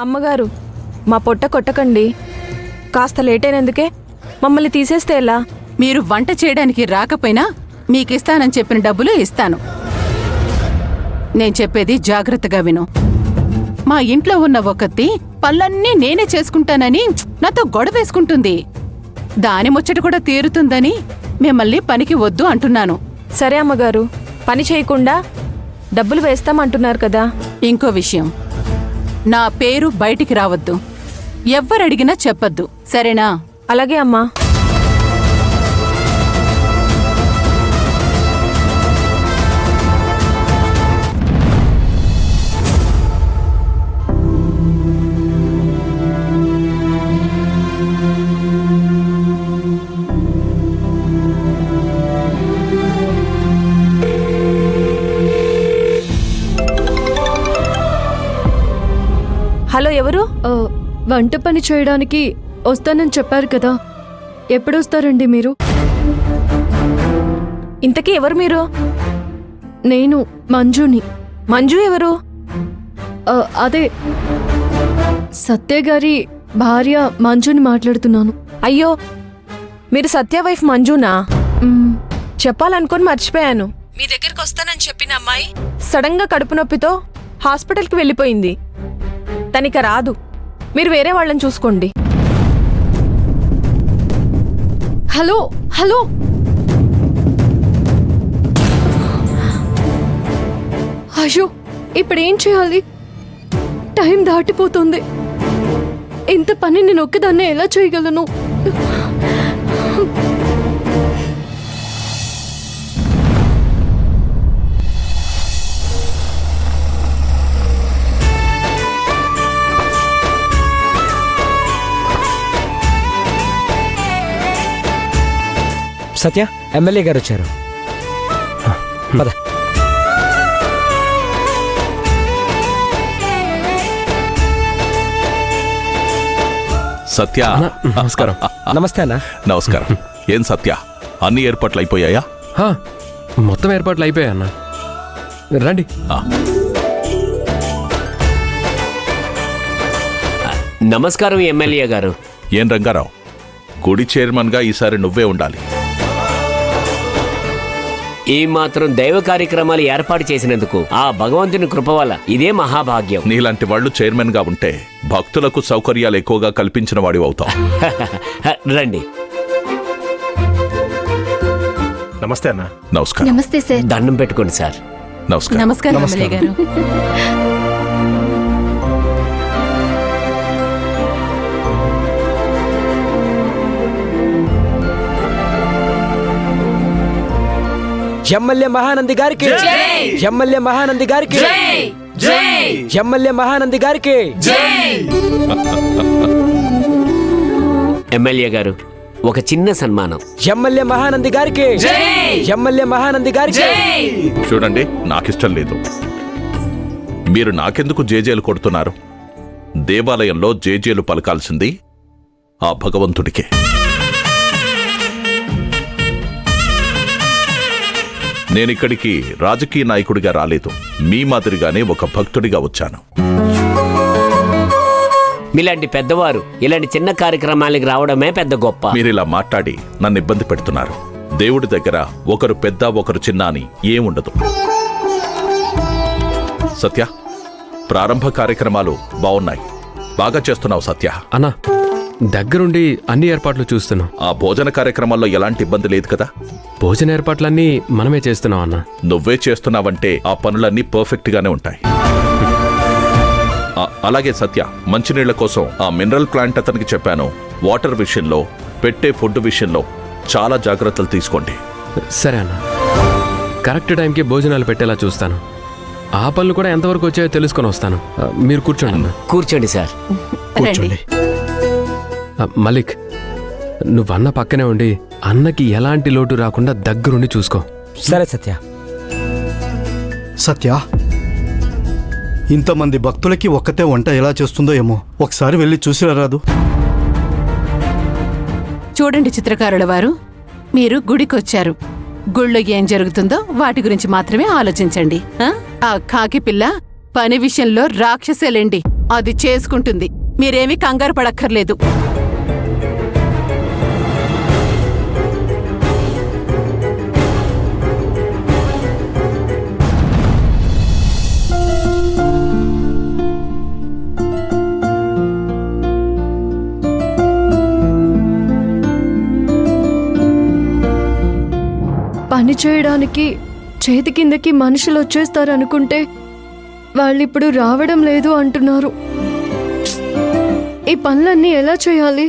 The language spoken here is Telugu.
అమ్మగారు, మా పొట్ట కొట్టకండి. కాస్త లేట్ అయినందుకే మమ్మల్ని తీసేస్తే ఎలా? మీరు వంట చేయడానికి రాకపోయినా మీకిస్తానని చెప్పిన డబ్బులు ఇస్తాను. నేను చెప్పేది జాగ్రత్తగా విను. మా ఇంట్లో ఉన్న ఒకత్తి పళ్ళన్నీ నేనే చేసుకుంటానని నాతో గొడవేసుకుంటుంది. దాని ముచ్చట కూడా తీరుతుందని మిమ్మల్ని పనికి వద్దు అంటున్నాను. సరే అమ్మగారు, పని చేయకుండా డబ్బులు వేస్తామంటున్నారు కదా. ఇంకో విషయం, నా పేరు బయటికి రావద్దు. ఎవ్వరడిగినా చెప్పొద్దు, సరేనా? అలాగే అమ్మా. హలో, ఎవరు? వంట పని చేయడానికి వస్తానని చెప్పారు కదా, ఎప్పుడొస్తారండి మీరు? ఇంతకీ ఎవరు మీరు? నేను మంజుని. మంజు ఎవరు? అదే సత్య గారి భార్య మంజుని మాట్లాడుతున్నాను. అయ్యో, మీరు సత్య వైఫ్ మంజునా? చెప్పాలనుకొని మర్చిపోయాను. మీ దగ్గరికి వస్తానని చెప్పిన అమ్మాయి సడన్ గా కడుపు నొప్పితో హాస్పిటల్కి వెళ్ళిపోయింది. తనిక రాదు. మీరు వేరే వాళ్ళని చూసుకోండి. హలో హలో, అయ్యో ఇప్పుడేం చేయాలి? టైం దాటిపోతుంది. ఇంత పని నేను ఒక్కదాన్నే ఎలా చేయగలను? సత్య, ఎమ్మెల్యే గారు వచ్చారు. పద. సత్య, నమస్కారం. నమస్తే అన్న. నమస్కారం. ఏం సత్య, అన్ని ఏర్పాట్లు అయిపోయాయా? మొత్తం ఏర్పాట్లు అయిపోయాయి అన్న. రండి. నమస్కారం ఎమ్మెల్యే గారు. ఏం రంగారావు, గుడి చైర్మన్ గా ఈసారి నువ్వే ఉండాలి. ఈ మాత్రం దైవ కార్యక్రమాలు ఏర్పాటు చేసినందుకు ఆ భగవంతుని కృప వల్ల ఇదే మహాభాగ్యం. నీలాంటి వాళ్ళు చైర్మన్ గా ఉంటే భక్తులకు సౌకర్యాలు ఎక్కువగా కల్పించిన వాడివి అవుతావు. రండి. నమస్తే అన్న. నమస్కారం. నమస్తే సార్. దండం పెట్టుకోండి సార్. నమస్కారం. నమస్కారం ఎమ్మెల్యే గారు. ఎమ్మెల్యే మహానంది గారికి, ఎమ్మెల్యే మహానంది గారికి, ఎమ్మెల్యే మహానంది గారికి. ఎమ్మెల్యే గారు, ఒక చిన్న సన్మానం. ఎమ్మెల్యే మహానంది గారికి, ఎమ్మెల్యే మహానంది గారికి. చూడండి, నాకిష్టం లేదు. మీరు నాకెందుకు జేజేలు కొడుతున్నారు? దేవాలయంలో జేజేలు పలకాల్సింది ఆ భగవంతుడికే. నేనిక్కడికి రాజకీయ నాయకుడిగా రాలేదు. మీ మాదిరిగానే ఒక భక్తుడిగా వచ్చాను. మీలాంటి పెద్దవారు ఇలాంటి చిన్న కార్యక్రమాలకు రావడమే పెద్ద గొప్ప. మీరిలా మాట్లాడి నన్ను ఇబ్బంది పెడుతున్నారు. దేవుడి దగ్గర ఒకరు పెద్ద ఒకరు చిన్న అని ఏముండదు. సత్య, ప్రారంభ కార్యక్రమాలు బాగున్నాయి. బాగా చేస్తున్నావు సత్య. అన్నా, దగ్గరుండి అన్ని ఏర్పాట్లు చూస్తున్నాం. ఆ భోజన కార్యక్రమాల్లో ఎలాంటి ఇబ్బంది లేదు కదా? భోజన ఏర్పాట్లన్నీ మనమే చేస్తున్నాం అన్నా. నువ్వే చేస్తున్నావంటే ఆ పనులన్నీ పర్ఫెక్ట్ గానే ఉంటాయి. అలాగే సత్య, మంచినీళ్ల కోసం ఆ మినరల్ ప్లాంట్ అతనికి చెప్పాను. వాటర్ విషయంలో, పెట్టే ఫుడ్ విషయంలో చాలా జాగ్రత్తలు తీసుకోండి. సరే అన్న, కరెక్ట్ టైంకి భోజనాలు పెట్టేలా చూస్తాను. ఆ పనులు కూడా ఎంతవరకు వచ్చాయో తెలుసుకొని వస్తాను. మీరు కూర్చోండి అన్న. కూర్చోండి సార్. కూర్చోండి. మలిక్, నువ్వన్న పక్కనే ఉండి అన్నకి ఎలాంటి లోటు రాకుండా దగ్గరుండి చూసుకో. సరే సత్య. సత్య, ఇంతమంది భక్తులకి ఒక్కతే వంట ఎలా చేస్తుందో ఏమో, ఒకసారి వెళ్ళి చూసిరారాదు? చూడండి చిత్రకారుల వారు, మీరు గుడికొచ్చారు. గుళ్ళో ఏం జరుగుతుందో వాటి గురించి మాత్రమే ఆలోచించండి. ఆ కాకి పిల్ల పని విషయంలో రాక్షసేలేండి. అది చేసుకుంటుంది. మీరేమీ కంగారు పడక్కర్లేదు. పని చేయడానికి చేతి కిందకి మనుషులు వచ్చేస్తారనుకుంటే వాళ్ళిప్పుడు రావడం లేదు అంటున్నారు. ఈ పనులన్నీ ఎలా చేయాలి?